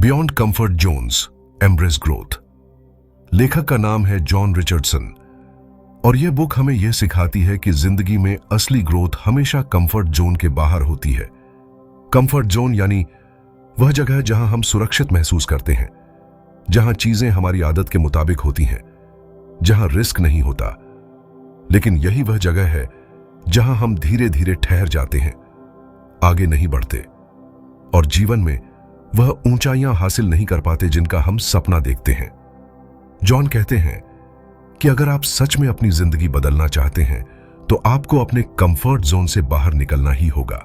Beyond comfort Jones, embrace growth. लेखक का नाम है जॉन रिचर्डसन और यह बुक हमें यह सिखाती है कि जिंदगी में असली ग्रोथ हमेशा कंफर्ट जोन के बाहर होती है। कंफर्ट जोन यानी वह जगह जहां हम सुरक्षित महसूस करते हैं, जहां चीजें हमारी आदत के मुताबिक होती हैं, जहां रिस्क नहीं होता। लेकिन यही वह जगह है जहां हम धीरे धीरे ठहर जाते हैं, आगे नहीं बढ़ते और जीवन में वह ऊंचाइयां हासिल नहीं कर पाते जिनका हम सपना देखते हैं। जॉन कहते हैं कि अगर आप सच में अपनी जिंदगी बदलना चाहते हैं तो आपको अपने कंफर्ट जोन से बाहर निकलना ही होगा,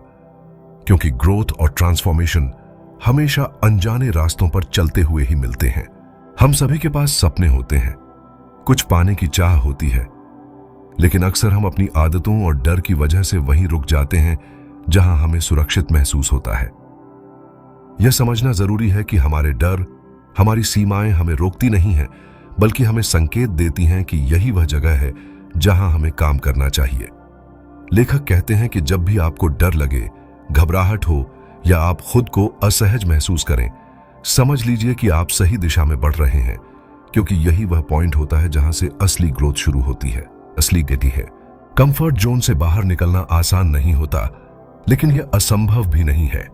क्योंकि ग्रोथ और ट्रांसफॉर्मेशन हमेशा अनजाने रास्तों पर चलते हुए ही मिलते हैं। हम सभी के पास सपने होते हैं, कुछ पाने की चाह होती है, लेकिन अक्सर हम अपनी आदतों और डर की वजह से वहीं रुक जाते हैं जहां हमें सुरक्षित महसूस होता है। यह समझना जरूरी है कि हमारे डर, हमारी सीमाएं हमें रोकती नहीं हैं, बल्कि हमें संकेत देती हैं कि यही वह जगह है जहां हमें काम करना चाहिए। लेखक कहते हैं कि जब भी आपको डर लगे, घबराहट हो या आप खुद को असहज महसूस करें, समझ लीजिए कि आप सही दिशा में बढ़ रहे हैं, क्योंकि यही वह पॉइंट होता है जहां से असली ग्रोथ शुरू होती है, असली गति है। कंफर्ट जोन से बाहर निकलना आसान नहीं होता, लेकिन यह असंभव भी नहीं है।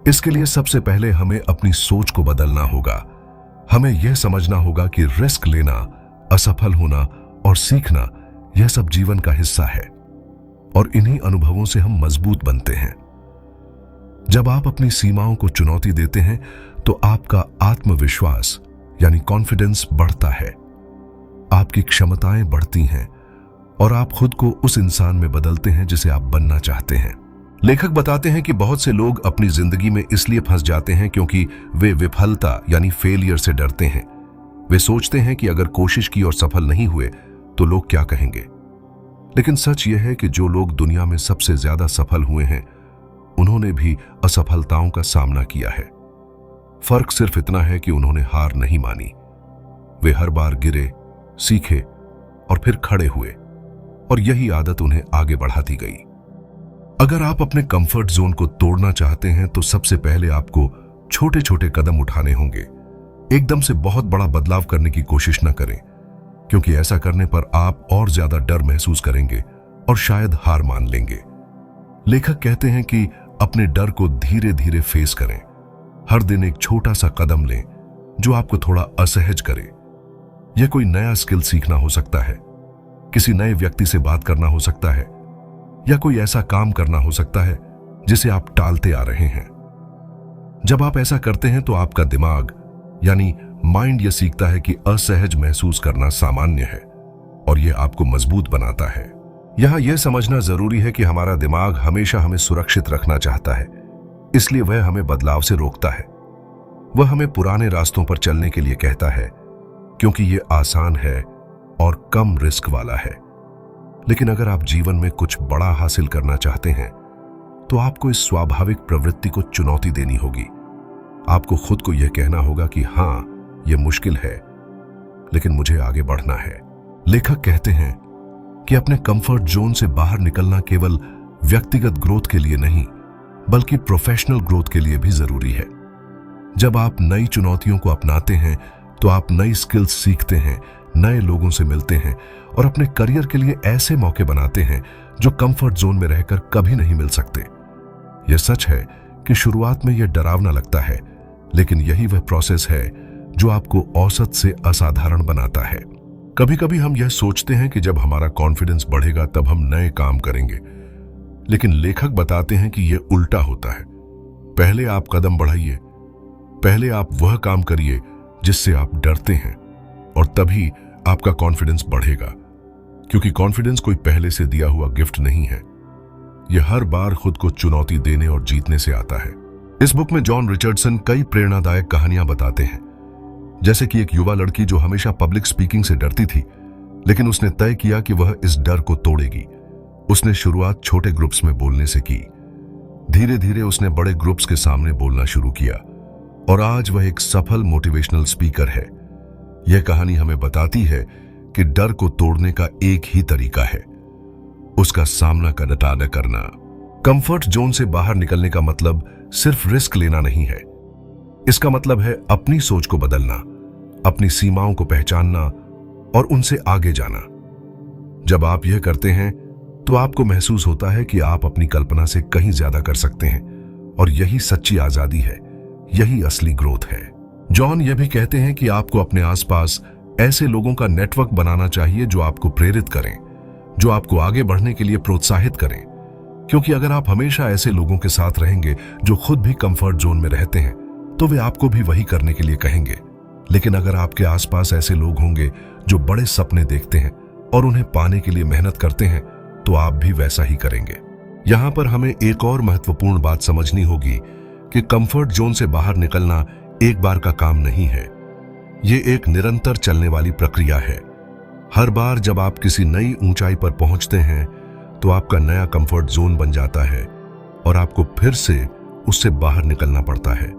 इसके लिए सबसे पहले हमें अपनी सोच को बदलना होगा। हमें यह समझना होगा कि रिस्क लेना, असफल होना और सीखना यह सब जीवन का हिस्सा है और इन्हीं अनुभवों से हम मजबूत बनते हैं। जब आप अपनी सीमाओं को चुनौती देते हैं तो आपका आत्मविश्वास यानी कॉन्फिडेंस बढ़ता है, आपकी क्षमताएं बढ़ती हैं और आप खुद को उस इंसान में बदलते हैं जिसे आप बनना चाहते हैं। लेखक बताते हैं कि बहुत से लोग अपनी जिंदगी में इसलिए फंस जाते हैं क्योंकि वे विफलता यानी फेलियर से डरते हैं। वे सोचते हैं कि अगर कोशिश की और सफल नहीं हुए तो लोग क्या कहेंगे। लेकिन सच यह है कि जो लोग दुनिया में सबसे ज्यादा सफल हुए हैं, उन्होंने भी असफलताओं का सामना किया है। फर्क सिर्फ इतना है कि उन्होंने हार नहीं मानी। वे हर बार गिरे, सीखे और फिर खड़े हुए और यही आदत उन्हें आगे बढ़ाती गई। अगर आप अपने कंफर्ट जोन को तोड़ना चाहते हैं तो सबसे पहले आपको छोटे छोटे कदम उठाने होंगे। एकदम से बहुत बड़ा बदलाव करने की कोशिश न करें, क्योंकि ऐसा करने पर आप और ज्यादा डर महसूस करेंगे और शायद हार मान लेंगे। लेखक कहते हैं कि अपने डर को धीरे धीरे फेस करें। हर दिन एक छोटा सा कदम लें जो आपको थोड़ा असहज करे। यह कोई नया स्किल सीखना हो सकता है, किसी नए व्यक्ति से बात करना हो सकता है, या कोई ऐसा काम करना हो सकता है जिसे आप टालते आ रहे हैं। जब आप ऐसा करते हैं तो आपका दिमाग यानी माइंड यह सीखता है कि असहज महसूस करना सामान्य है और यह आपको मजबूत बनाता है। यहां यह समझना जरूरी है कि हमारा दिमाग हमेशा हमें सुरक्षित रखना चाहता है, इसलिए वह हमें बदलाव से रोकता है। वह हमें पुराने रास्तों पर चलने के लिए कहता है, क्योंकि यह आसान है और कम रिस्क वाला है। लेकिन अगर आप जीवन में कुछ बड़ा हासिल करना चाहते हैं तो आपको इस स्वाभाविक प्रवृत्ति को चुनौती देनी होगी। आपको खुद को यह कहना होगा कि हां, यह मुश्किल है, लेकिन मुझे आगे बढ़ना है। लेखक कहते हैं कि अपने कंफर्ट जोन से बाहर निकलना केवल व्यक्तिगत ग्रोथ के लिए नहीं, बल्कि प्रोफेशनल ग्रोथ के लिए भी जरूरी है। जब आप नई चुनौतियों को अपनाते हैं तो आप नई स्किल्स सीखते हैं, नए लोगों से मिलते हैं और अपने करियर के लिए ऐसे मौके बनाते हैं जो कंफर्ट जोन में रहकर कभी नहीं मिल सकते। यह सच है कि शुरुआत में यह डरावना लगता है, लेकिन यही वह प्रोसेस है जो आपको औसत से असाधारण बनाता है। कभी कभी हम यह सोचते हैं कि जब हमारा कॉन्फिडेंस बढ़ेगा तब हम नए काम करेंगे, लेकिन लेखक बताते हैं कि यह उल्टा होता है। पहले आप कदम बढ़ाइए, पहले आप वह काम करिए जिससे आप डरते हैं और तभी आपका कॉन्फिडेंस बढ़ेगा, क्योंकि कॉन्फिडेंस कोई पहले से दिया हुआ गिफ्ट नहीं है। यह हर बार खुद को चुनौती देने और जीतने से आता है। इस बुक में जॉन रिचर्डसन कई प्रेरणादायक कहानियां बताते हैं, जैसे कि एक युवा लड़की जो हमेशा पब्लिक स्पीकिंग से डरती थी, लेकिन उसने तय किया कि वह इस डर को तोड़ेगी। उसने शुरुआत छोटे ग्रुप्स में बोलने से की। धीरे धीरे उसने बड़े ग्रुप्स के सामने बोलना शुरू किया और आज वह एक सफल मोटिवेशनल स्पीकर है। यह कहानी हमें बताती है कि डर को तोड़ने का एक ही तरीका है, उसका सामना न करना। कंफर्ट जोन से बाहर निकलने का मतलब सिर्फ रिस्क लेना नहीं है, इसका मतलब है अपनी सोच को बदलना, अपनी सीमाओं को पहचानना और उनसे आगे जाना। जब आप यह करते हैं तो आपको महसूस होता है कि आप अपनी कल्पना से कहीं ज्यादा कर सकते हैं, और यही सच्ची आजादी है, यही असली ग्रोथ है। जॉन यह भी कहते हैं कि आपको अपने आसपास ऐसे लोगों का नेटवर्क बनाना चाहिए जो आपको प्रेरित करें, जो आपको आगे बढ़ने के लिए प्रोत्साहित करें। क्योंकि अगर आप हमेशा ऐसे लोगों के साथ रहेंगे जो खुद भी कंफर्ट जोन में रहते हैं, तो वे आपको भी वही करने के लिए कहेंगे। लेकिन अगर आपके आसपास ऐसे लोग होंगे जो बड़े सपने देखते हैं और उन्हें पाने के लिए मेहनत करते हैं, तो आप भी वैसा ही करेंगे। यहां पर हमें एक और महत्वपूर्ण बात समझनी होगी कि कंफर्ट जोन से बाहर निकलना एक बार का काम नहीं है। ये एक निरंतर चलने वाली प्रक्रिया है। हर बार जब आप किसी नई ऊंचाई पर पहुंचते हैं तो आपका नया कंफर्ट जोन बन जाता है और आपको फिर से उससे बाहर निकलना पड़ता है।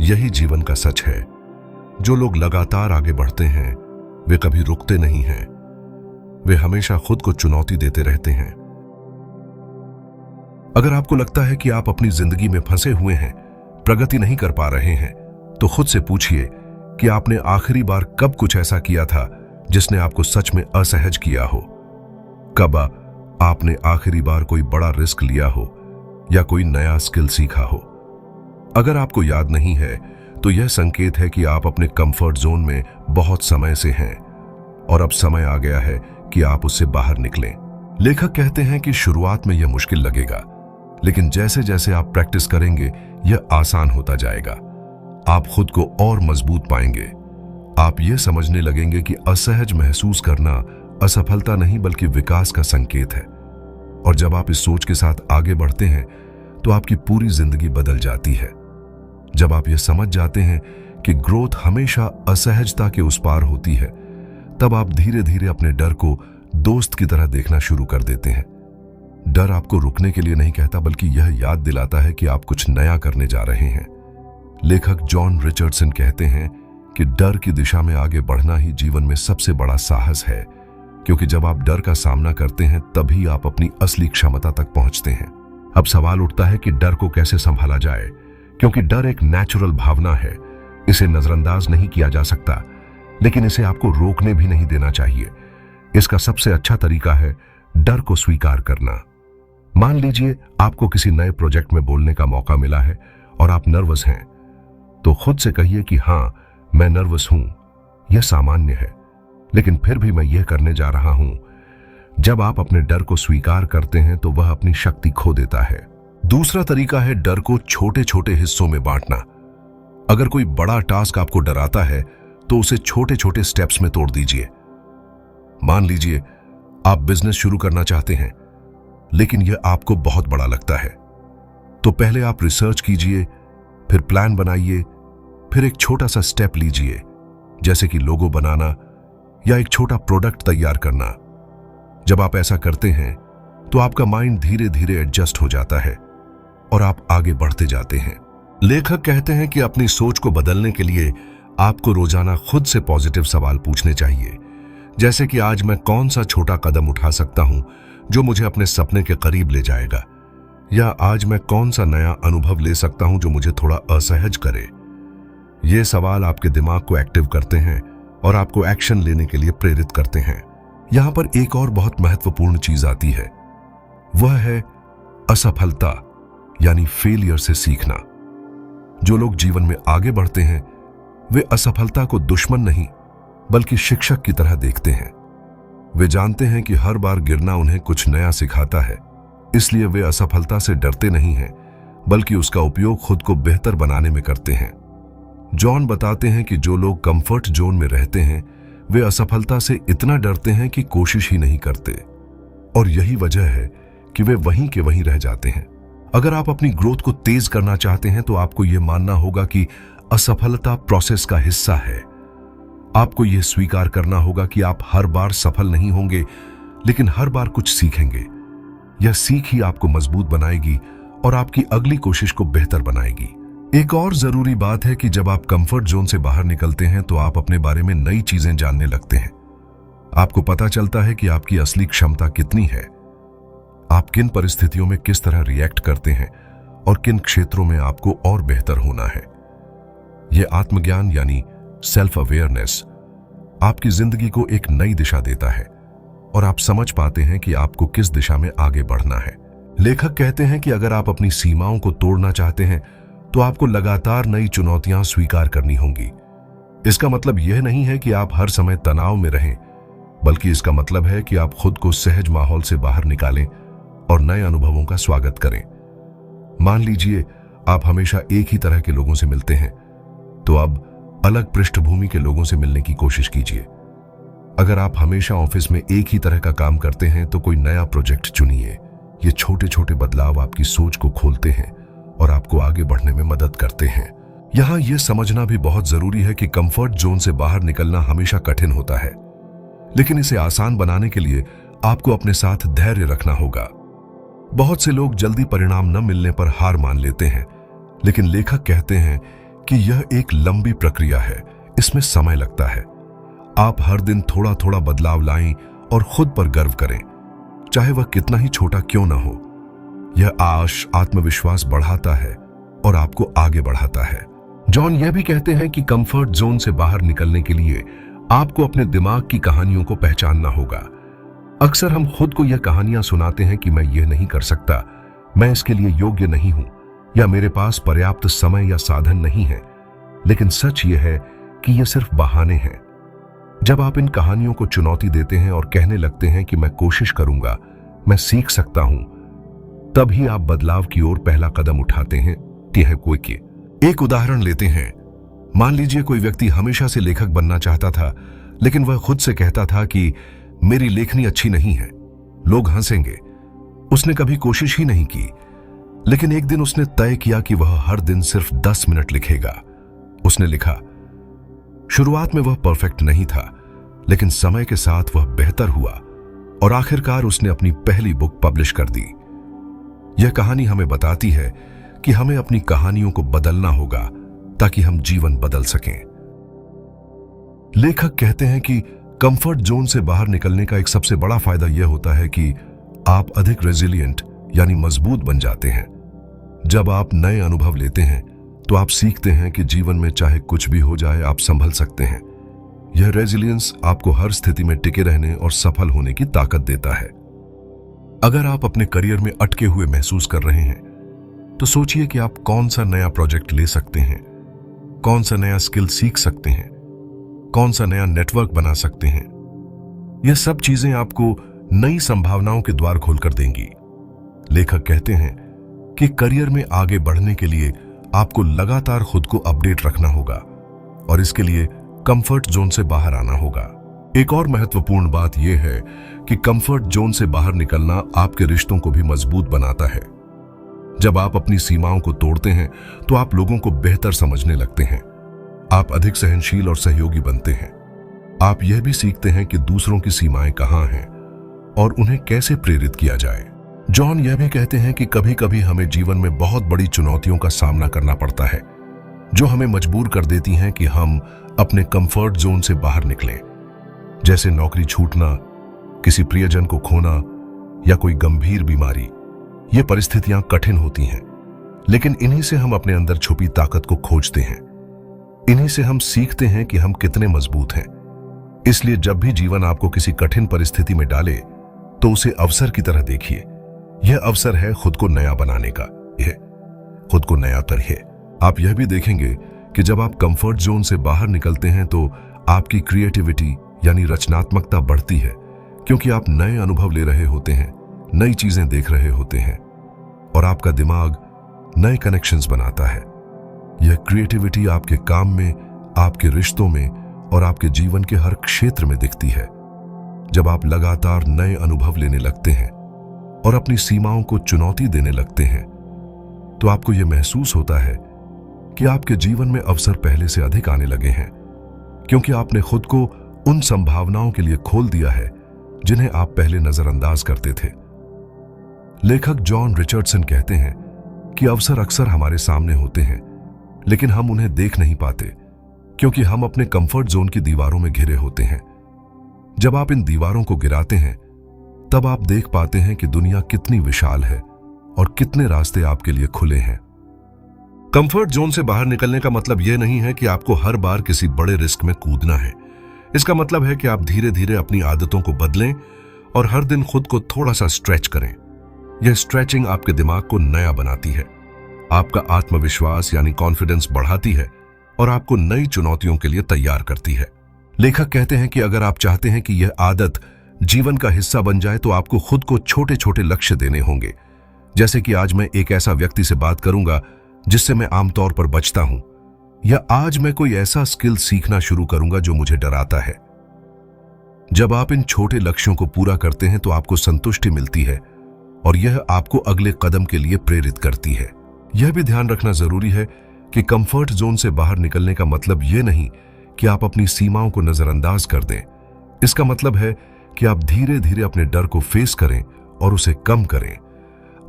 यही जीवन का सच है। जो लोग लगातार आगे बढ़ते हैं वे कभी रुकते नहीं हैं। वे हमेशा खुद को चुनौती देते रहते हैं। अगर आपको लगता है कि आप अपनी जिंदगी में फंसे हुए हैं, प्रगति नहीं कर पा रहे हैं, तो खुद से पूछिए कि आपने आखिरी बार कब कुछ ऐसा किया था जिसने आपको सच में असहज किया हो। कब आपने आखिरी बार कोई बड़ा रिस्क लिया हो या कोई नया स्किल सीखा हो। अगर आपको याद नहीं है तो यह संकेत है कि आप अपने कंफर्ट जोन में बहुत समय से हैं और अब समय आ गया है कि आप उससे बाहर निकलें। लेखक कहते हैं कि शुरुआत में यह मुश्किल लगेगा, लेकिन जैसे जैसे आप प्रैक्टिस करेंगे यह आसान होता जाएगा। आप खुद को और मजबूत पाएंगे। आप यह समझने लगेंगे कि असहज महसूस करना असफलता नहीं बल्कि विकास का संकेत है। और जब आप इस सोच के साथ आगे बढ़ते हैं तो आपकी पूरी जिंदगी बदल जाती है। जब आप यह समझ जाते हैं कि ग्रोथ हमेशा असहजता के उस पार होती है, तब आप धीरे धीरे अपने डर को दोस्त की तरह देखना शुरू कर देते हैं। डर आपको रुकने के लिए नहीं कहता, बल्कि यह याद दिलाता है कि आप कुछ नया करने जा रहे हैं। लेखक जॉन रिचर्डसन कहते हैं कि डर की दिशा में आगे बढ़ना ही जीवन में सबसे बड़ा साहस है, क्योंकि जब आप डर का सामना करते हैं तभी आप अपनी असली क्षमता तक पहुंचते हैं। अब सवाल उठता है कि डर को कैसे संभाला जाए, क्योंकि डर एक नेचुरल भावना है। इसे नजरअंदाज नहीं किया जा सकता, लेकिन इसे आपको रोकने भी नहीं देना चाहिए। इसका सबसे अच्छा तरीका है डर को स्वीकार करना। मान लीजिए आपको किसी नए प्रोजेक्ट में बोलने का मौका मिला है और आप नर्वस हैं, तो खुद से कहिए कि हाँ, मैं नर्वस हूं, यह सामान्य है, लेकिन फिर भी मैं यह करने जा रहा हूं। जब आप अपने डर को स्वीकार करते हैं तो वह अपनी शक्ति खो देता है। दूसरा तरीका है डर को छोटे छोटे हिस्सों में बांटना। अगर कोई बड़ा टास्क आपको डराता है तो उसे छोटे छोटे स्टेप्स में तोड़ दीजिए। मान लीजिए आप बिजनेस शुरू करना चाहते हैं, लेकिन यह आपको बहुत बड़ा लगता है, तो पहले आप रिसर्च कीजिए, फिर प्लान बनाइए, फिर एक छोटा सा स्टेप लीजिए, जैसे कि लोगो बनाना या एक छोटा प्रोडक्ट तैयार करना। जब आप ऐसा करते हैं तो आपका माइंड धीरे धीरे एडजस्ट हो जाता है और आप आगे बढ़ते जाते हैं। लेखक कहते हैं कि अपनी सोच को बदलने के लिए आपको रोजाना खुद से पॉजिटिव सवाल पूछने चाहिए, जैसे कि आज मैं कौन सा छोटा कदम उठा सकता हूं जो मुझे अपने सपने के करीब ले जाएगा, या आज मैं कौन सा नया अनुभव ले सकता हूं जो मुझे थोड़ा असहज करे। ये सवाल आपके दिमाग को एक्टिव करते हैं और आपको एक्शन लेने के लिए प्रेरित करते हैं। यहां पर एक और बहुत महत्वपूर्ण चीज आती है, वह है असफलता यानी फेलियर से सीखना। जो लोग जीवन में आगे बढ़ते हैं वे असफलता को दुश्मन नहीं बल्कि शिक्षक की तरह देखते हैं। वे जानते हैं कि हर बार गिरना उन्हें कुछ नया सिखाता है, इसलिए वे असफलता से डरते नहीं हैं बल्कि उसका उपयोग खुद को बेहतर बनाने में करते हैं। जॉन बताते हैं कि जो लोग कंफर्ट जोन में रहते हैं वे असफलता से इतना डरते हैं कि कोशिश ही नहीं करते, और यही वजह है कि वे वहीं के वहीं रह जाते हैं। अगर आप अपनी ग्रोथ को तेज करना चाहते हैं तो आपको यह मानना होगा कि असफलता प्रोसेस का हिस्सा है। आपको यह स्वीकार करना होगा कि आप हर बार सफल नहीं होंगे, लेकिन हर बार कुछ सीखेंगे। यह सीख ही आपको मजबूत बनाएगी और आपकी अगली कोशिश को बेहतर बनाएगी। एक और जरूरी बात है कि जब आप कंफर्ट जोन से बाहर निकलते हैं तो आप अपने बारे में नई चीजें जानने लगते हैं। आपको पता चलता है कि आपकी असली क्षमता कितनी है, आप किन परिस्थितियों में किस तरह रिएक्ट करते हैं और किन क्षेत्रों में आपको और बेहतर होना है। यह आत्मज्ञान यानी सेल्फ अवेयरनेस आपकी जिंदगी को एक नई दिशा देता है और आप समझ पाते हैं कि आपको किस दिशा में आगे बढ़ना है। लेखक कहते हैं कि अगर आप अपनी सीमाओं को तोड़ना चाहते हैं तो आपको लगातार नई चुनौतियां स्वीकार करनी होंगी। इसका मतलब यह नहीं है कि आप हर समय तनाव में रहें, बल्कि इसका मतलब है कि आप खुद को सहज माहौल से बाहर निकालें और नए अनुभवों का स्वागत करें। मान लीजिए आप हमेशा एक ही तरह के लोगों से मिलते हैं, तो अब अलग पृष्ठभूमि के लोगों से मिलने की कोशिश कीजिए। अगर आप हमेशा ऑफिस में एक ही तरह का काम करते हैं तो कोई नया प्रोजेक्ट चुनिए। ये छोटे छोटे बदलाव आपकी सोच को खोलते हैं और आपको आगे बढ़ने में मदद करते हैं। यहां यह समझना भी बहुत जरूरी है कि कंफर्ट जोन से बाहर निकलना हमेशा कठिन होता है, लेकिन इसे आसान बनाने के लिए आपको अपने साथ धैर्य रखना होगा। बहुत से लोग जल्दी परिणाम न मिलने पर हार मान लेते हैं, लेकिन लेखक कहते हैं कि यह एक लंबी प्रक्रिया है, इसमें समय लगता है। आप हर दिन थोड़ा थोड़ा बदलाव लाएं और खुद पर गर्व करें, चाहे वह कितना ही छोटा क्यों ना हो। यह आत्मविश्वास बढ़ाता है और आपको आगे बढ़ाता है। जॉन यह भी कहते हैं कि कंफर्ट जोन से बाहर निकलने के लिए आपको अपने दिमाग की कहानियों को पहचानना होगा। अक्सर हम खुद को यह कहानियां सुनाते हैं कि मैं यह नहीं कर सकता, मैं इसके लिए योग्य नहीं हूं, या मेरे पास पर्याप्त समय या साधन नहीं है। लेकिन सच यह है कि यह सिर्फ बहाने हैं। जब आप इन कहानियों को चुनौती देते हैं और कहने लगते हैं कि मैं कोशिश करूंगा, मैं सीख सकता हूं, तभी आप बदलाव की ओर पहला कदम उठाते हैं। एक उदाहरण लेते हैं। मान लीजिए कोई व्यक्ति हमेशा से लेखक बनना चाहता था, लेकिन वह खुद से कहता था कि मेरी लेखनी अच्छी नहीं है, लोग हंसेंगे। उसने कभी कोशिश ही नहीं की। लेकिन एक दिन उसने तय किया कि वह हर दिन सिर्फ 10 मिनट लिखेगा। उसने लिखा। शुरुआत में वह परफेक्ट नहीं था, लेकिन समय के साथ वह बेहतर हुआ और आखिरकार उसने अपनी पहली बुक पब्लिश कर दी। यह कहानी हमें बताती है कि हमें अपनी कहानियों को बदलना होगा ताकि हम जीवन बदल सकें। लेखक कहते हैं कि कंफर्ट जोन से बाहर निकलने का एक सबसे बड़ा फायदा यह होता है कि आप अधिक रेजिलिएंट यानी मजबूत बन जाते हैं। जब आप नए अनुभव लेते हैं तो आप सीखते हैं कि जीवन में चाहे कुछ भी हो जाए, आप संभल सकते हैं। यह रेजिलियंस आपको हर स्थिति में टिके रहने और सफल होने की ताकत देता है। अगर आप अपने करियर में अटके हुए महसूस कर रहे हैं तो सोचिए कि आप कौन सा नया प्रोजेक्ट ले सकते हैं, कौन सा नया स्किल सीख सकते हैं, कौन सा नया नेटवर्क बना सकते हैं। यह सब चीजें आपको नई संभावनाओं के द्वार खोलकर देंगी। लेखक कहते हैं कि करियर में आगे बढ़ने के लिए आपको लगातार खुद को अपडेट रखना होगा और इसके लिए कंफर्ट जोन से बाहर आना होगा। एक और महत्वपूर्ण बात यह है कि कंफर्ट जोन से बाहर निकलना आपके रिश्तों को भी मजबूत बनाता है। जब आप अपनी सीमाओं को तोड़ते हैं तो आप लोगों को बेहतर समझने लगते हैं। आप अधिक सहनशील और सहयोगी बनते हैं। आप यह भी सीखते हैं कि दूसरों की सीमाएं कहां हैं और उन्हें कैसे प्रेरित किया जाए। जॉन यह भी कहते हैं कि कभी कभी हमें जीवन में बहुत बड़ी चुनौतियों का सामना करना पड़ता है, जो हमें मजबूर कर देती हैं कि हम अपने कंफर्ट जोन से बाहर निकलें। जैसे नौकरी छूटना, किसी प्रियजन को खोना या कोई गंभीर बीमारी। ये परिस्थितियां कठिन होती हैं, लेकिन इन्हीं से हम अपने अंदर छुपी ताकत को खोजते हैं। इन्हीं से हम सीखते हैं कि हम कितने मजबूत हैं। इसलिए जब भी जीवन आपको किसी कठिन परिस्थिति में डाले तो उसे अवसर की तरह देखिए। यह अवसर है खुद को नया बनाने का, यह खुद को नया करिए। आप यह भी देखेंगे कि जब आप कंफर्ट जोन से बाहर निकलते हैं तो आपकी क्रिएटिविटी यानी रचनात्मकता बढ़ती है, क्योंकि आप नए अनुभव ले रहे होते हैं, नई चीजें देख रहे होते हैं और आपका दिमाग नए कनेक्शंस बनाता है। यह क्रिएटिविटी आपके काम में, आपके रिश्तों में और आपके जीवन के हर क्षेत्र में दिखती है। जब आप लगातार नए अनुभव लेने लगते हैं और अपनी सीमाओं को चुनौती देने लगते हैं तो आपको यह महसूस होता है कि आपके जीवन में अवसर पहले से अधिक आने लगे हैं, क्योंकि आपने खुद को उन संभावनाओं के लिए खोल दिया है जिन्हें आप पहले नजरअंदाज करते थे। लेखक जॉन रिचर्डसन कहते हैं कि अवसर अक्सर हमारे सामने होते हैं, लेकिन हम उन्हें देख नहीं पाते क्योंकि हम अपने कंफर्ट जोन की दीवारों में घिरे होते हैं। जब आप इन दीवारों को गिराते हैं तब आप देख पाते हैं कि दुनिया कितनी विशाल है और कितने रास्ते आपके लिए खुले हैं। कंफर्ट जोन से बाहर निकलने का मतलब यह नहीं है कि आपको हर बार किसी बड़े रिस्क में कूदना है। इसका मतलब है कि आप धीरे धीरे अपनी आदतों को बदलें और हर दिन खुद को थोड़ा सा स्ट्रेच करें। यह स्ट्रेचिंग आपके दिमाग को नया बनाती है, आपका आत्मविश्वास यानी कॉन्फिडेंस बढ़ाती है और आपको नई चुनौतियों के लिए तैयार करती है। लेखक कहते हैं कि अगर आप चाहते हैं कि यह आदत जीवन का हिस्सा बन जाए तो आपको खुद को छोटे छोटे लक्ष्य देने होंगे। जैसे कि आज मैं एक ऐसा व्यक्ति से बात करूंगा जिससे मैं आमतौर पर बचता हूं, या आज मैं कोई ऐसा स्किल सीखना शुरू करूंगा जो मुझे डराता है। जब आप इन छोटे लक्ष्यों को पूरा करते हैं तो आपको संतुष्टि मिलती है और यह आपको अगले कदम के लिए प्रेरित करती है। यह भी ध्यान रखना जरूरी है कि कंफर्ट जोन से बाहर निकलने का मतलब यह नहीं कि आप अपनी सीमाओं को नजरअंदाज कर दें। इसका मतलब है कि आप धीरे धीरे अपने डर को फेस करें और उसे कम करें।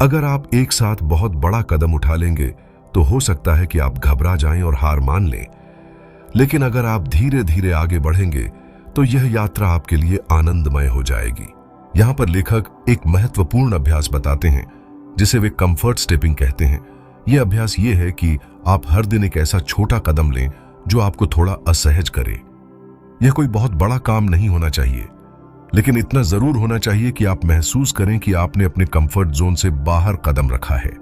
अगर आप एक साथ बहुत बड़ा कदम उठा लेंगे तो हो सकता है कि आप घबरा जाएं और हार मान लें, लेकिन अगर आप धीरे धीरे आगे बढ़ेंगे तो यह यात्रा आपके लिए आनंदमय हो जाएगी। यहां पर लेखक एक महत्वपूर्ण अभ्यास बताते हैं जिसे वे कंफर्ट स्टेपिंग कहते हैं। यह अभ्यास यह है कि आप हर दिन एक ऐसा छोटा कदम लें जो आपको थोड़ा असहज करे। यह कोई बहुत बड़ा काम नहीं होना चाहिए, लेकिन इतना जरूर होना चाहिए कि आप महसूस करें कि आपने अपने कंफर्ट जोन से बाहर कदम रखा है।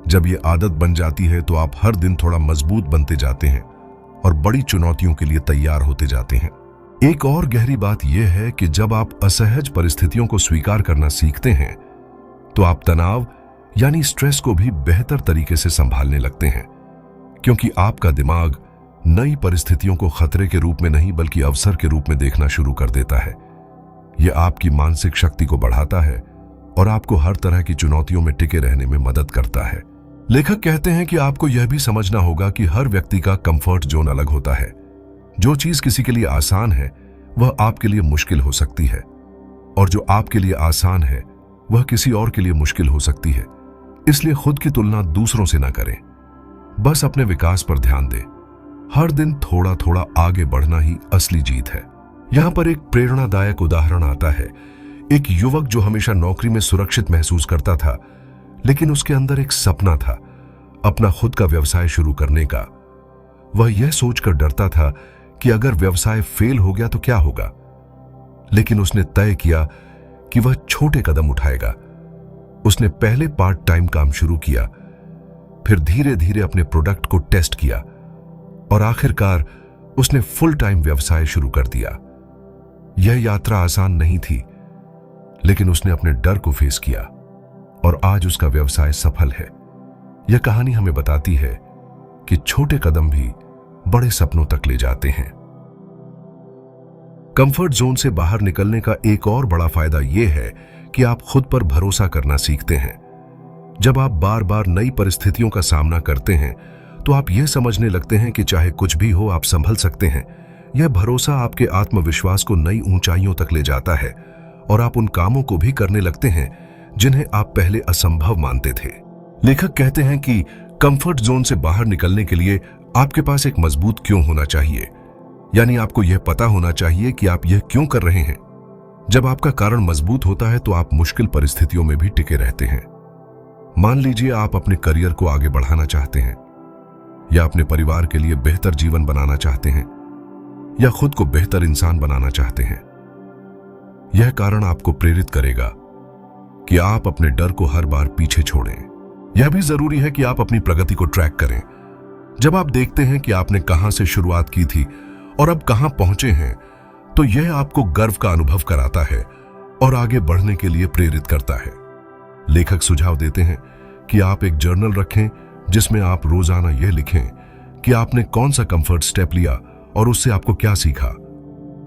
जब यह आदत बन जाती है तो आप हर दिन थोड़ा मजबूत बनते जाते हैं और बड़ी चुनौतियों के लिए तैयार होते जाते हैं। एक और गहरी बात यह है कि जब आप असहज परिस्थितियों को स्वीकार करना सीखते हैं तो आप तनाव यानी स्ट्रेस को भी बेहतर तरीके से संभालने लगते हैं, क्योंकि आपका दिमाग नई परिस्थितियों को खतरे के रूप में नहीं बल्कि अवसर के रूप में देखना शुरू कर देता है। यह आपकी मानसिक शक्ति को बढ़ाता है और आपको हर तरह की चुनौतियों में टिके रहने में मदद करता है। लेखक कहते हैं कि आपको यह भी समझना होगा कि हर व्यक्ति का कंफर्ट जोन अलग होता है। जो चीज किसी के लिए आसान है वह आपके लिए मुश्किल हो सकती है, और जो आपके लिए आसान है वह किसी और के लिए मुश्किल हो सकती है। इसलिए खुद की तुलना दूसरों से ना करें, बस अपने विकास पर ध्यान दें। हर दिन थोड़ा थोड़ा आगे बढ़ना ही असली जीत है। यहां पर एक प्रेरणादायक उदाहरण आता है। एक युवक जो हमेशा नौकरी में सुरक्षित महसूस करता था, लेकिन उसके अंदर एक सपना था अपना खुद का व्यवसाय शुरू करने का। वह यह सोचकर डरता था कि अगर व्यवसाय फेल हो गया तो क्या होगा, लेकिन उसने तय किया कि वह छोटे कदम उठाएगा। उसने पहले पार्ट टाइम काम शुरू किया, फिर धीरे धीरे अपने प्रोडक्ट को टेस्ट किया और आखिरकार उसने फुल टाइम व्यवसाय शुरू कर दिया। यह यात्रा आसान नहीं थी, लेकिन उसने अपने डर को फेस किया और आज उसका व्यवसाय सफल है। यह कहानी हमें बताती है कि छोटे कदम भी बड़े सपनों तक ले जाते हैं। कंफर्ट जोन से बाहर निकलने का एक और बड़ा फायदा यह है कि आप खुद पर भरोसा करना सीखते हैं। जब आप बार बार नई परिस्थितियों का सामना करते हैं तो आप यह समझने लगते हैं कि चाहे कुछ भी हो आप संभल सकते हैं। यह भरोसा आपके आत्मविश्वास को नई ऊंचाइयों तक ले जाता है और आप उन कामों को भी करने लगते हैं जिन्हें आप पहले असंभव मानते थे। लेखक कहते हैं कि कंफर्ट जोन से बाहर निकलने के लिए आपके पास एक मजबूत क्यों होना चाहिए, यानी आपको यह पता होना चाहिए कि आप यह क्यों कर रहे हैं। जब आपका कारण मजबूत होता है तो आप मुश्किल परिस्थितियों में भी टिके रहते हैं। मान लीजिए आप अपने करियर को आगे बढ़ाना चाहते हैं, या अपने परिवार के लिए बेहतर जीवन बनाना चाहते हैं, या खुद को बेहतर इंसान बनाना चाहते हैं। यह कारण आपको प्रेरित करेगा कि आप अपने डर को हर बार पीछे छोड़ें। यह भी जरूरी है कि आप अपनी प्रगति को ट्रैक करें। जब आप देखते हैं कि आपने कहां से शुरुआत की थी और अब कहां पहुंचे हैं, तो यह आपको गर्व का अनुभव कराता है और आगे बढ़ने के लिए प्रेरित करता है। लेखक सुझाव देते हैं कि आप एक जर्नल रखें जिसमें आप रोजाना यह लिखें कि आपने कौन सा कंफर्ट स्टेप लिया और उससे आपको क्या सीखा।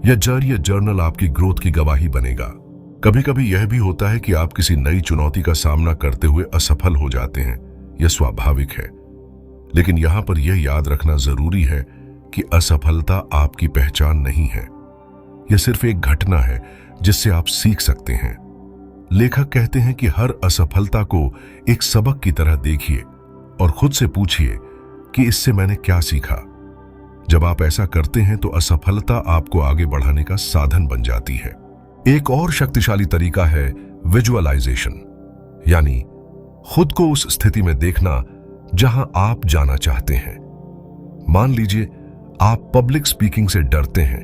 यह जर्नल आपकी ग्रोथ की गवाही बनेगा। कभी कभी यह भी होता है कि आप किसी नई चुनौती का सामना करते हुए असफल हो जाते हैं। यह स्वाभाविक है, लेकिन यहां पर यह याद रखना जरूरी है कि असफलता आपकी पहचान नहीं है। यह सिर्फ एक घटना है जिससे आप सीख सकते हैं। लेखक कहते हैं कि हर असफलता को एक सबक की तरह देखिए और खुद से पूछिए कि इससे मैंने क्या सीखा। जब आप ऐसा करते हैं तो असफलता आपको आगे बढ़ाने का साधन बन जाती है। एक और शक्तिशाली तरीका है विजुअलाइजेशन, यानी खुद को उस स्थिति में देखना जहां आप जाना चाहते हैं। मान लीजिए आप पब्लिक स्पीकिंग से डरते हैं,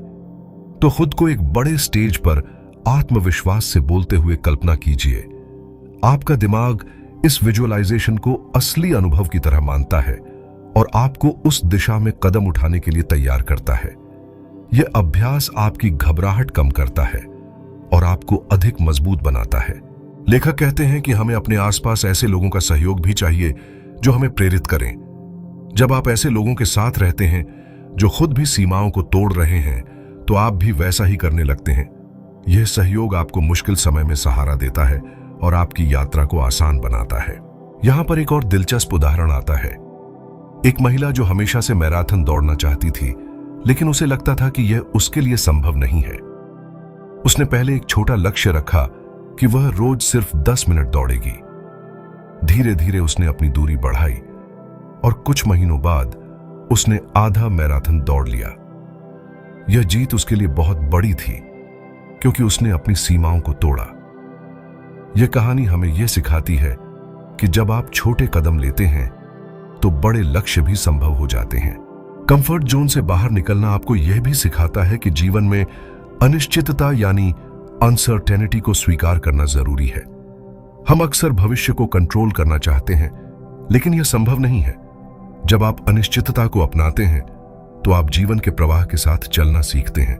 तो खुद को एक बड़े स्टेज पर आत्मविश्वास से बोलते हुए कल्पना कीजिए। आपका दिमाग इस विजुअलाइजेशन को असली अनुभव की तरह मानता है और आपको उस दिशा में कदम उठाने के लिए तैयार करता है। यह अभ्यास आपकी घबराहट कम करता है और आपको अधिक मजबूत बनाता है। लेखक कहते हैं कि हमें अपने आसपास ऐसे लोगों का सहयोग भी चाहिए जो हमें प्रेरित करें। जब आप ऐसे लोगों के साथ रहते हैं जो खुद भी सीमाओं को तोड़ रहे हैं, तो आप भी वैसा ही करने लगते हैं। यह सहयोग आपको मुश्किल समय में सहारा देता है और आपकी यात्रा को आसान बनाता है। यहां पर एक और दिलचस्प उदाहरण आता है। एक महिला जो हमेशा से मैराथन दौड़ना चाहती थी, लेकिन उसे लगता था कि यह उसके लिए संभव नहीं है। उसने पहले एक छोटा लक्ष्य रखा कि वह रोज सिर्फ 10 मिनट दौड़ेगी। धीरे धीरे उसने अपनी दूरी बढ़ाई और कुछ महीनों बाद उसने आधा मैराथन दौड़ लिया। यह जीत उसके लिए बहुत बड़ी थी क्योंकि उसने अपनी सीमाओं को तोड़ा। यह कहानी हमें यह सिखाती है कि जब आप छोटे कदम लेते हैं तो बड़े लक्ष्य भी संभव हो जाते हैं। कंफर्ट जोन से बाहर निकलना आपको यह भी सिखाता है कि जीवन में अनिश्चितता यानी अनसर्टेनिटी को स्वीकार करना जरूरी है। हम अक्सर भविष्य को कंट्रोल करना चाहते हैं, लेकिन यह संभव नहीं है। जब आप अनिश्चितता को अपनाते हैं तो आप जीवन के प्रवाह के साथ चलना सीखते हैं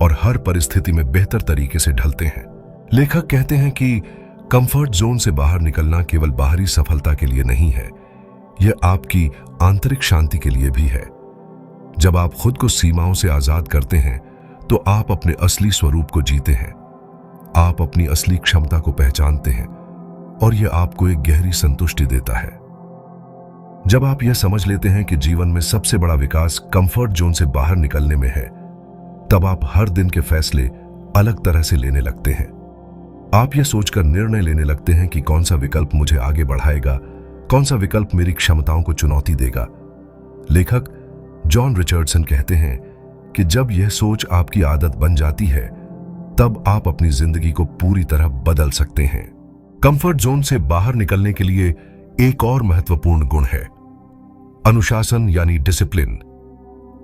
और हर परिस्थिति में बेहतर तरीके से ढलते हैं। लेखक कहते हैं कि कंफर्ट जोन से बाहर निकलना केवल बाहरी सफलता के लिए नहीं है, यह आपकी आंतरिक शांति के लिए भी है। जब आप खुद को सीमाओं से आजाद करते हैं तो आप अपने असली स्वरूप को जीते हैं। आप अपनी असली क्षमता को पहचानते हैं और यह आपको एक गहरी संतुष्टि देता है। जब आप यह समझ लेते हैं कि जीवन में सबसे बड़ा विकास कंफर्ट जोन से बाहर निकलने में है, तब आप हर दिन के फैसले अलग तरह से लेने लगते हैं। आप यह सोचकर निर्णय लेने लगते हैं कि कौन सा विकल्प मुझे आगे बढ़ाएगा, कौन सा विकल्प मेरी क्षमताओं को चुनौती देगा। लेखक जॉन रिचर्डसन कहते हैं कि जब यह सोच आपकी आदत बन जाती है, तब आप अपनी जिंदगी को पूरी तरह बदल सकते हैं। कंफर्ट जोन से बाहर निकलने के लिए एक और महत्वपूर्ण गुण है, अनुशासन यानी डिसिप्लिन।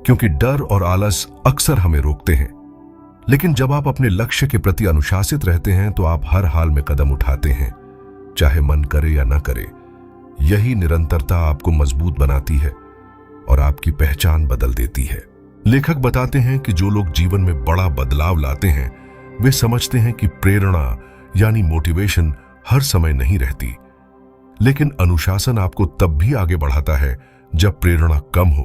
क्योंकि डर और आलस अक्सर हमें रोकते हैं, लेकिन जब आप अपने लक्ष्य के प्रति अनुशासित रहते हैं तो आप हर हाल में कदम उठाते हैं, चाहे मन करे या ना करे। यही निरंतरता आपको मजबूत बनाती है और आपकी पहचान बदल देती है। लेखक बताते हैं कि जो लोग जीवन में बड़ा बदलाव लाते हैं, वे समझते हैं कि प्रेरणा यानी मोटिवेशन हर समय नहीं रहती, लेकिन अनुशासन आपको तब भी आगे बढ़ाता है जब प्रेरणा कम हो।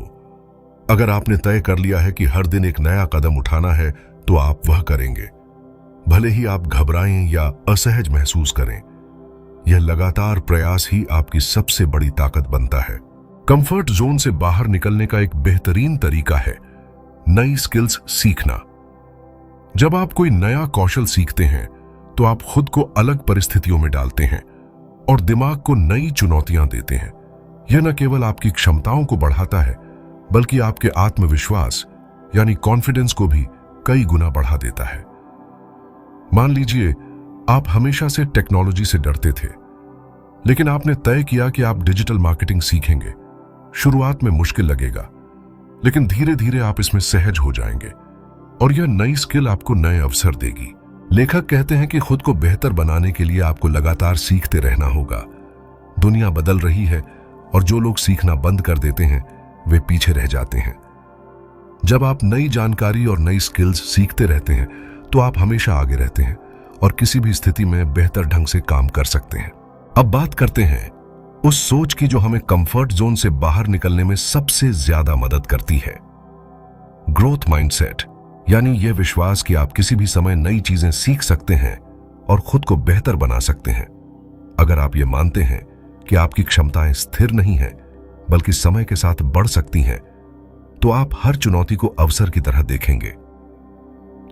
अगर आपने तय कर लिया है कि हर दिन एक नया कदम उठाना है, तो आप वह करेंगे, भले ही आप घबराएं या असहज महसूस करें। यह लगातार प्रयास ही आपकी सबसे बड़ी ताकत बनता है। कंफर्ट जोन से बाहर निकलने का एक बेहतरीन तरीका है नई स्किल्स सीखना। जब आप कोई नया कौशल सीखते हैं तो आप खुद को अलग परिस्थितियों में डालते हैं और दिमाग को नई चुनौतियां देते हैं। यह न केवल आपकी क्षमताओं को बढ़ाता है, बल्कि आपके आत्मविश्वास यानी कॉन्फिडेंस को भी कई गुना बढ़ा देता है। मान लीजिए आप हमेशा से टेक्नोलॉजी से डरते थे, लेकिन आपने तय किया कि आप डिजिटल मार्केटिंग सीखेंगे। शुरुआत में मुश्किल लगेगा, लेकिन धीरे धीरे आप इसमें सहज हो जाएंगे और यह नई स्किल आपको नए अवसर देगी। लेखक कहते हैं कि खुद को बेहतर बनाने के लिए आपको लगातार सीखते रहना होगा। दुनिया बदल रही है और जो लोग सीखना बंद कर देते हैं वे पीछे रह जाते हैं। जब आप नई जानकारी और नई स्किल्स सीखते रहते हैं तो आप हमेशा आगे रहते हैं और किसी भी स्थिति में बेहतर ढंग से काम कर सकते हैं। अब बात करते हैं उस सोच की जो हमें कंफर्ट जोन से बाहर निकलने में सबसे ज्यादा मदद करती है, ग्रोथ माइंडसेट, यानी यह विश्वास कि आप किसी भी समय नई चीजें सीख सकते हैं और खुद को बेहतर बना सकते हैं। अगर आप ये मानते हैं कि आपकी क्षमताएं स्थिर नहीं हैं, बल्कि समय के साथ बढ़ सकती हैं, तो आप हर चुनौती को अवसर की तरह देखेंगे।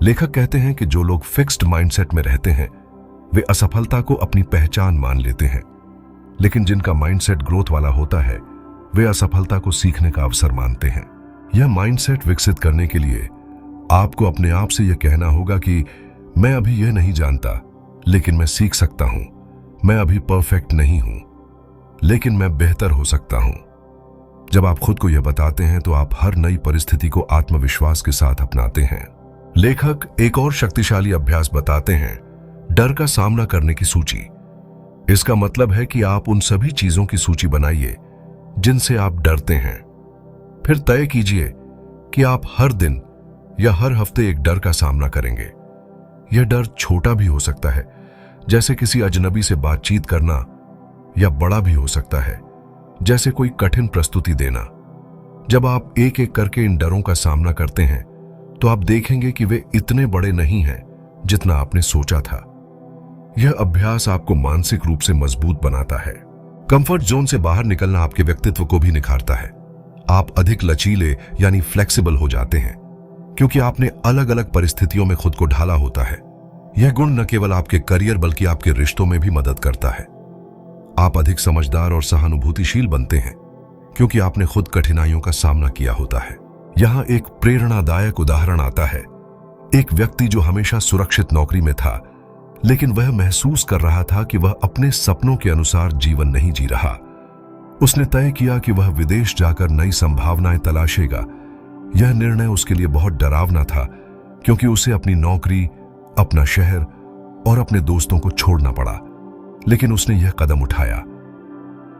लेखक कहते हैं कि जो लोग फिक्स्ड माइंडसेट में रहते हैं वे असफलता को अपनी पहचान मान लेते हैं, लेकिन जिनका माइंडसेट ग्रोथ वाला होता है वे असफलता को सीखने का अवसर मानते हैं। यह माइंडसेट विकसित करने के लिए आपको अपने आप से यह कहना होगा कि मैं अभी यह नहीं जानता, लेकिन मैं सीख सकता हूं। मैं अभी परफेक्ट नहीं हूं, लेकिन मैं बेहतर हो सकता हूं। जब आप खुद को यह बताते हैं तो आप हर नई परिस्थिति को आत्मविश्वास के साथ अपनाते हैं। लेखक एक और शक्तिशाली अभ्यास बताते हैं, डर का सामना करने की सूची। इसका मतलब है कि आप उन सभी चीजों की सूची बनाइए जिनसे आप डरते हैं। फिर तय कीजिए कि आप हर दिन या हर हफ्ते एक डर का सामना करेंगे। यह डर छोटा भी हो सकता है, जैसे किसी अजनबी से बातचीत करना, या बड़ा भी हो सकता है, जैसे कोई कठिन प्रस्तुति देना। जब आप एक एक करके इन डरों का सामना करते हैं तो आप देखेंगे कि वे इतने बड़े नहीं हैं जितना आपने सोचा था। यह अभ्यास आपको मानसिक रूप से मजबूत बनाता है। कंफर्ट जोन से बाहर निकलना आपके व्यक्तित्व को भी निखारता है। आप अधिक लचीले यानी फ्लेक्सिबल हो जाते हैं, क्योंकि आपने अलग अलग परिस्थितियों में खुद को ढाला होता है। यह गुण न केवल आपके करियर बल्कि आपके रिश्तों में भी मदद करता है। आप अधिक समझदार और सहानुभूतिशील बनते हैं, क्योंकि आपने खुद कठिनाइयों का सामना किया होता है। यहां एक प्रेरणादायक उदाहरण आता है। एक व्यक्ति जो हमेशा सुरक्षित नौकरी में था, लेकिन वह महसूस कर रहा था कि वह अपने सपनों के अनुसार जीवन नहीं जी रहा। उसने तय किया कि वह विदेश जाकर नई संभावनाएं तलाशेगा। यह निर्णय उसके लिए बहुत डरावना था, क्योंकि उसे अपनी नौकरी, अपना शहर और अपने दोस्तों को छोड़ना पड़ा। लेकिन उसने यह कदम उठाया।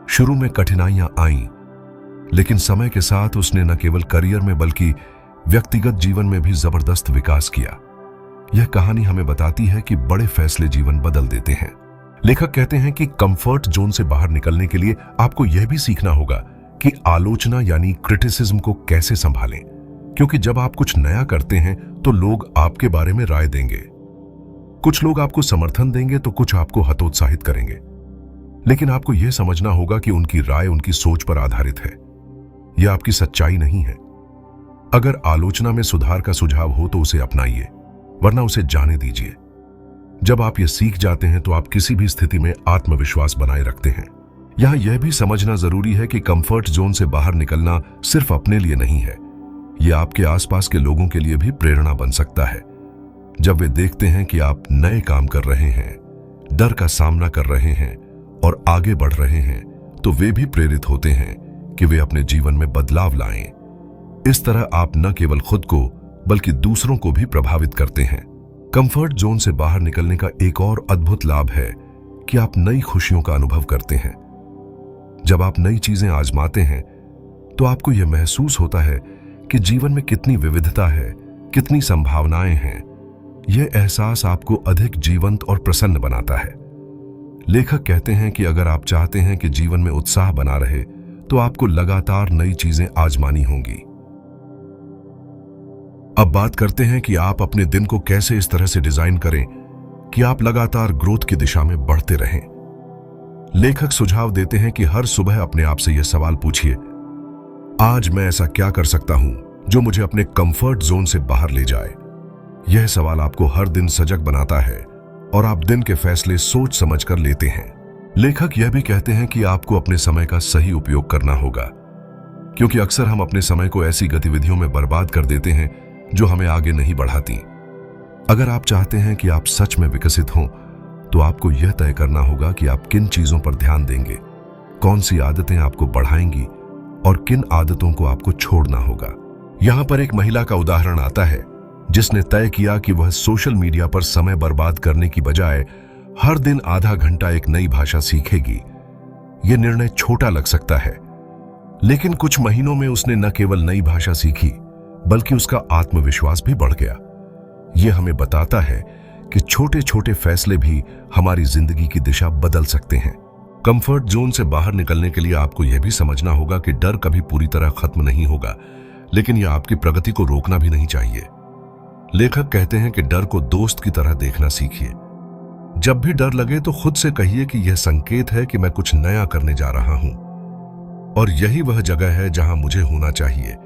शुरू में कठिनाइयां आईं, लेकिन समय के साथ उसने न केवल करियर में बल्कि व्यक्तिगत जीवन में भी जबरदस्त विकास किया। यह कहानी हमें बताती है कि बड़े फैसले जीवन बदल देते हैं। लेखक कहते हैं कि कंफर्ट जोन से बाहर निकलने के लिए आपको यह भी सीखना होगा कि आलोचना यानी क्रिटिसिज्म को कैसे संभालें, क्योंकि जब आप कुछ नया करते हैं तो लोग आपके बारे में राय देंगे। कुछ लोग आपको समर्थन देंगे तो कुछ आपको हतोत्साहित करेंगे, लेकिन आपको यह समझना होगा कि उनकी राय उनकी सोच पर आधारित है, यह आपकी सच्चाई नहीं है। अगर आलोचना में सुधार का सुझाव हो तो उसे अपनाइए, वरना उसे जाने दीजिए। जब आप ये सीख जाते हैं तो आप किसी भी स्थिति में आत्मविश्वास बनाए रखते हैं। यहां यह भी समझना जरूरी है कि कंफर्ट जोन से बाहर निकलना सिर्फ अपने लिए नहीं है, यह आपके आसपास के लोगों के लिए भी प्रेरणा बन सकता है। जब वे देखते हैं कि आप नए काम कर रहे हैं, डर का सामना कर रहे हैं और आगे बढ़ रहे हैं, तो वे भी प्रेरित होते हैं कि वे अपने जीवन में बदलाव लाएं। इस तरह आप न केवल खुद को बल्कि दूसरों को भी प्रभावित करते हैं। कंफर्ट जोन से बाहर निकलने का एक और अद्भुत लाभ है कि आप नई खुशियों का अनुभव करते हैं। जब आप नई चीजें आजमाते हैं तो आपको यह महसूस होता है कि जीवन में कितनी विविधता है, कितनी संभावनाएं हैं। यह एहसास आपको अधिक जीवंत और प्रसन्न बनाता है। लेखक कहते हैं कि अगर आप चाहते हैं कि जीवन में उत्साह बना रहे तो आपको लगातार नई चीजें आजमानी होंगी। अब बात करते हैं कि आप अपने दिन को कैसे इस तरह से डिजाइन करें कि आप लगातार ग्रोथ की दिशा में बढ़ते रहें। लेखक सुझाव देते हैं कि हर सुबह अपने आप से यह सवाल पूछिए, आज मैं ऐसा क्या कर सकता हूं जो मुझे अपने कंफर्ट जोन से बाहर ले जाए। यह सवाल आपको हर दिन सजग बनाता है और आप दिन के फैसले सोच समझकर लेते हैं। लेखक यह भी कहते हैं कि आपको अपने समय का सही उपयोग करना होगा, क्योंकि अक्सर हम अपने समय को ऐसी गतिविधियों में बर्बाद कर देते हैं जो हमें आगे नहीं बढ़ाती। अगर आप चाहते हैं कि आप सच में विकसित हों, तो आपको यह तय करना होगा कि आप किन चीजों पर ध्यान देंगे, कौन सी आदतें आपको बढ़ाएंगी और किन आदतों को आपको छोड़ना होगा। यहां पर एक महिला का उदाहरण आता है जिसने तय किया कि वह सोशल मीडिया पर समय बर्बाद करने की बजाय हर दिन आधा घंटा एक नई भाषा सीखेगी। यह निर्णय छोटा लग सकता है, लेकिन कुछ महीनों में उसने न केवल नई भाषा सीखी बल्कि उसका आत्मविश्वास भी बढ़ गया। यह हमें बताता है कि छोटे छोटे फैसले भी हमारी जिंदगी की दिशा बदल सकते हैं। कंफर्ट जोन से बाहर निकलने के लिए आपको यह भी समझना होगा कि डर कभी पूरी तरह खत्म नहीं होगा, लेकिन यह आपकी प्रगति को रोकना भी नहीं चाहिए। लेखक कहते हैं कि डर को दोस्त की तरह देखना सीखिए। जब भी डर लगे तो खुद से कहिए कि यह संकेत है कि मैं कुछ नया करने जा रहा हूं और यही वह जगह है जहां मुझे होना चाहिए।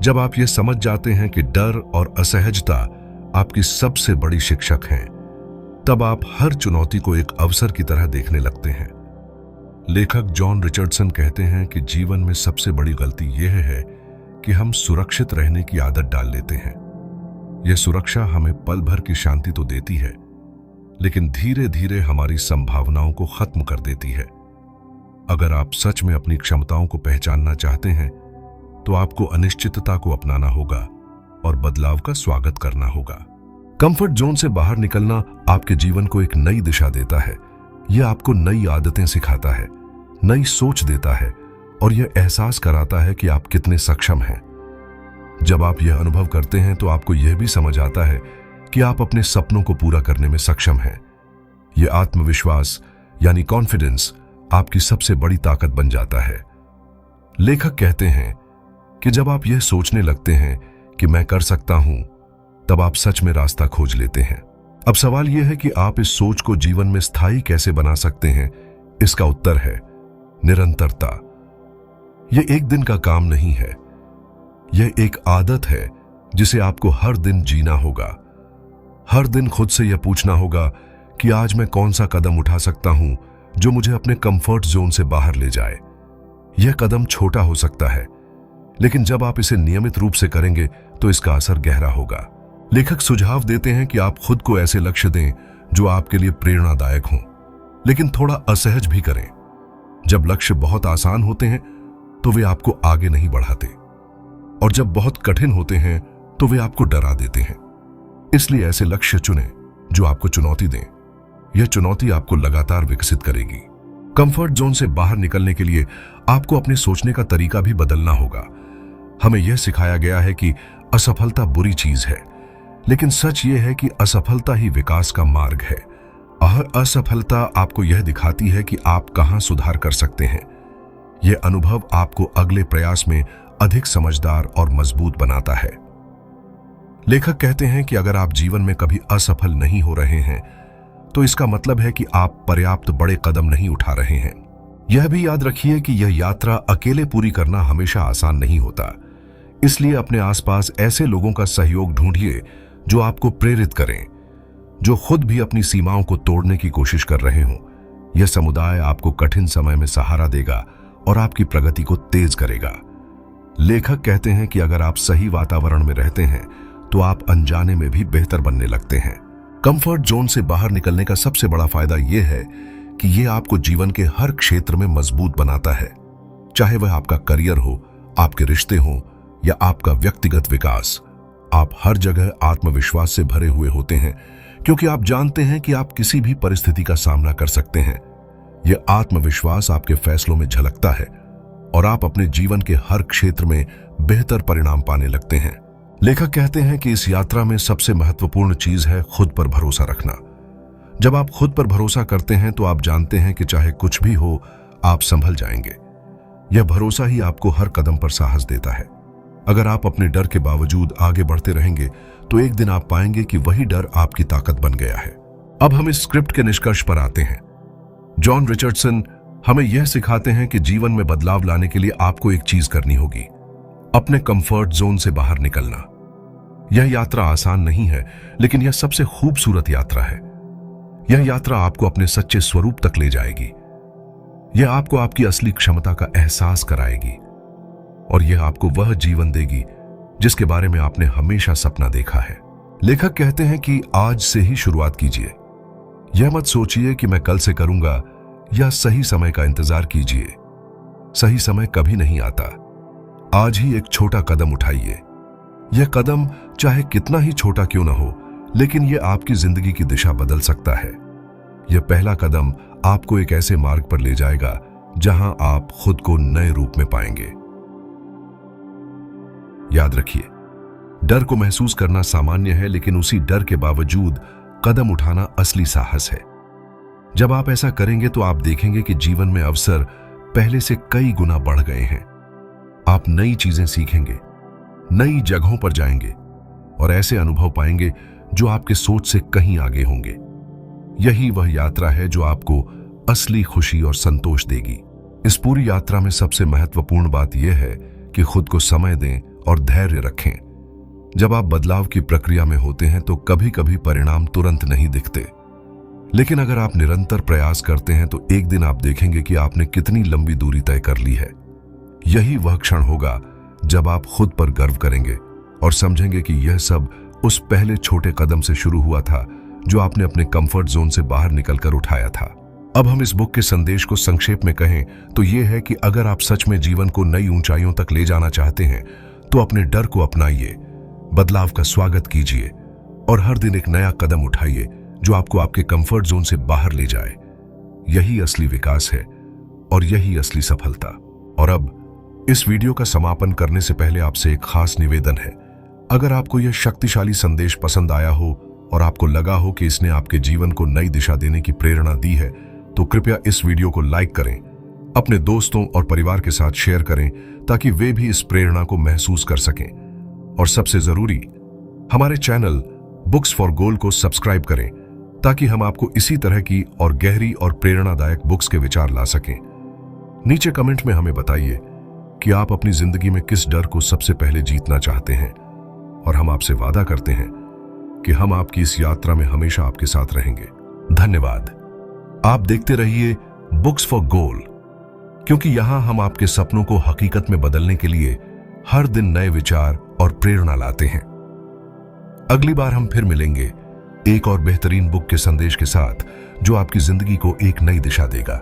जब आप ये समझ जाते हैं कि डर और असहजता आपकी सबसे बड़ी शिक्षक हैं, तब आप हर चुनौती को एक अवसर की तरह देखने लगते हैं। लेखक जॉन रिचर्डसन कहते हैं कि जीवन में सबसे बड़ी गलती यह है कि हम सुरक्षित रहने की आदत डाल लेते हैं। यह सुरक्षा हमें पल भर की शांति तो देती है, लेकिन धीरे धीरे हमारी संभावनाओं को खत्म कर देती है। अगर आप सच में अपनी क्षमताओं को पहचानना चाहते हैं तो आपको अनिश्चितता को अपनाना होगा और बदलाव का स्वागत करना होगा। कंफर्ट जोन से बाहर निकलना आपके जीवन को एक नई दिशा देता है। यह आपको नई आदतें सिखाता है, नई सोच देता है और यह एहसास कराता है कि आप कितने सक्षम हैं। जब आप यह अनुभव करते हैं तो आपको यह भी समझ आता है कि आप अपने सपनों को पूरा करने में सक्षम हैं। यह आत्मविश्वास यानी कॉन्फिडेंस आपकी सबसे बड़ी ताकत बन जाता है। लेखक कहते हैं कि जब आप यह सोचने लगते हैं कि मैं कर सकता हूं, तब आप सच में रास्ता खोज लेते हैं। अब सवाल यह है कि आप इस सोच को जीवन में स्थायी कैसे बना सकते हैं। इसका उत्तर है निरंतरता। यह एक दिन का काम नहीं है, यह एक आदत है जिसे आपको हर दिन जीना होगा। हर दिन खुद से यह पूछना होगा कि आज मैं कौन सा कदम उठा सकता हूं जो मुझे अपने कंफर्ट जोन से बाहर ले जाए। यह कदम छोटा हो सकता है, लेकिन जब आप इसे नियमित रूप से करेंगे तो इसका असर गहरा होगा। लेखक सुझाव देते हैं कि आप खुद को ऐसे लक्ष्य दें जो आपके लिए प्रेरणादायक हों, लेकिन थोड़ा असहज भी करें। जब लक्ष्य बहुत आसान होते हैं तो वे आपको आगे नहीं बढ़ाते, और जब बहुत कठिन होते हैं तो वे आपको डरा देते हैं। इसलिए ऐसे लक्ष्य चुनें जो आपको चुनौती दें। यह चुनौती आपको लगातार विकसित करेगी। कंफर्ट जोन से बाहर निकलने के लिए आपको अपने सोचने का तरीका भी बदलना होगा। हमें यह सिखाया गया है कि असफलता बुरी चीज है, लेकिन सच यह है कि असफलता ही विकास का मार्ग है। हर असफलता आपको यह दिखाती है कि आप कहां सुधार कर सकते हैं। यह अनुभव आपको अगले प्रयास में अधिक समझदार और मजबूत बनाता है। लेखक कहते हैं कि अगर आप जीवन में कभी असफल नहीं हो रहे हैं तो इसका मतलब है कि आप पर्याप्त बड़े कदम नहीं उठा रहे हैं। यह भी याद रखिए कि यह यात्रा अकेले पूरी करना हमेशा आसान नहीं होता। इसलिए अपने आसपास ऐसे लोगों का सहयोग ढूंढिए जो आपको प्रेरित करें, जो खुद भी अपनी सीमाओं को तोड़ने की कोशिश कर रहे हों। यह समुदाय आपको कठिन समय में सहारा देगा और आपकी प्रगति को तेज करेगा। लेखक कहते हैं कि अगर आप सही वातावरण में रहते हैं तो आप अनजाने में भी बेहतर बनने लगते हैं। कंफर्ट जोन से बाहर निकलने का सबसे बड़ा फायदा यह है कि यह आपको जीवन के हर क्षेत्र में मजबूत बनाता है, चाहे वह आपका करियर हो, आपके रिश्ते हो या आपका व्यक्तिगत विकास। आप हर जगह आत्मविश्वास से भरे हुए होते हैं क्योंकि आप जानते हैं कि आप किसी भी परिस्थिति का सामना कर सकते हैं। यह आत्मविश्वास आपके फैसलों में झलकता है और आप अपने जीवन के हर क्षेत्र में बेहतर परिणाम पाने लगते हैं। लेखक कहते हैं कि इस यात्रा में सबसे महत्वपूर्ण चीज है खुद पर भरोसा रखना। जब आप खुद पर भरोसा करते हैं तो आप जानते हैं कि चाहे कुछ भी हो, आप संभल जाएंगे। यह भरोसा ही आपको हर कदम पर साहस देता है। अगर आप अपने डर के बावजूद आगे बढ़ते रहेंगे तो एक दिन आप पाएंगे कि वही डर आपकी ताकत बन गया है। अब हम इस स्क्रिप्ट के निष्कर्ष पर आते हैं। जॉन रिचर्डसन हमें यह सिखाते हैं कि जीवन में बदलाव लाने के लिए आपको एक चीज करनी होगी, अपने कंफर्ट जोन से बाहर निकलना। यह यात्रा आसान नहीं है, लेकिन यह सबसे खूबसूरत यात्रा है। यह यात्रा आपको अपने सच्चे स्वरूप तक ले जाएगी। यह आपको आपकी असली क्षमता का एहसास कराएगी और यह आपको वह जीवन देगी जिसके बारे में आपने हमेशा सपना देखा है। लेखक कहते हैं कि आज से ही शुरुआत कीजिए। यह मत सोचिए कि मैं कल से करूंगा या सही समय का इंतजार कीजिए। सही समय कभी नहीं आता। आज ही एक छोटा कदम उठाइए। यह कदम चाहे कितना ही छोटा क्यों ना हो, लेकिन यह आपकी जिंदगी की दिशा बदल सकता है। यह पहला कदम आपको एक ऐसे मार्ग पर ले जाएगा जहां आप खुद को नए रूप में पाएंगे। याद रखिए, डर को महसूस करना सामान्य है, लेकिन उसी डर के बावजूद कदम उठाना असली साहस है। जब आप ऐसा करेंगे तो आप देखेंगे कि जीवन में अवसर पहले से कई गुना बढ़ गए हैं। आप नई चीजें सीखेंगे, नई जगहों पर जाएंगे और ऐसे अनुभव पाएंगे जो आपके सोच से कहीं आगे होंगे। यही वह यात्रा है जो आपको असली खुशी और संतोष देगी। इस पूरी यात्रा में सबसे महत्वपूर्ण बात यह है कि खुद को समय दें और धैर्य रखें। जब आप बदलाव की प्रक्रिया में होते हैं तो कभी कभी परिणाम तुरंत नहीं दिखते, लेकिन अगर आप निरंतर प्रयास करते हैं तो एक दिन आप देखेंगे कि आपने कितनी लंबी दूरी तय कर ली है। यही वह क्षण होगा जब आप खुद पर गर्व करेंगे और समझेंगे कि यह सब उस पहले छोटे कदम से शुरू हुआ था जो आपने अपने कंफर्ट जोन से बाहर निकलकर उठाया था। अब हम इस बुक के संदेश को संक्षेप में कहें तो ये है कि अगर आप सच में जीवन को नई ऊंचाइयों तक ले जाना चाहते हैं तो अपने डर को अपनाइए, बदलाव का स्वागत कीजिए और हर दिन एक नया कदम उठाइए जो आपको आपके कंफर्ट जोन से बाहर ले जाए। यही असली विकास है और यही असली सफलता। और अब इस वीडियो का समापन करने से पहले आपसे एक खास निवेदन है। अगर आपको यह शक्तिशाली संदेश पसंद आया हो और आपको लगा हो कि इसने आपके जीवन को नई दिशा देने की प्रेरणा दी है तो कृपया इस वीडियो को लाइक करें, अपने दोस्तों और परिवार के साथ शेयर करें ताकि वे भी इस प्रेरणा को महसूस कर सकें। और सबसे जरूरी, हमारे चैनल बुक्स फॉर गोल को सब्सक्राइब करें ताकि हम आपको इसी तरह की और गहरी और प्रेरणादायक बुक्स के विचार ला सकें। नीचे कमेंट में हमें बताइए कि आप अपनी जिंदगी में किस डर को सबसे पहले जीतना चाहते हैं और हम आपसे वादा करते हैं कि हम आपकी इस यात्रा में हमेशा आपके साथ रहेंगे। धन्यवाद। आप देखते रहिए बुक्स फॉर गोल, क्योंकि यहां हम आपके सपनों को हकीकत में बदलने के लिए हर दिन नए विचार और प्रेरणा लाते हैं। अगली बार हम फिर मिलेंगे एक और बेहतरीन बुक के संदेश के साथ जो आपकी जिंदगी को एक नई दिशा देगा।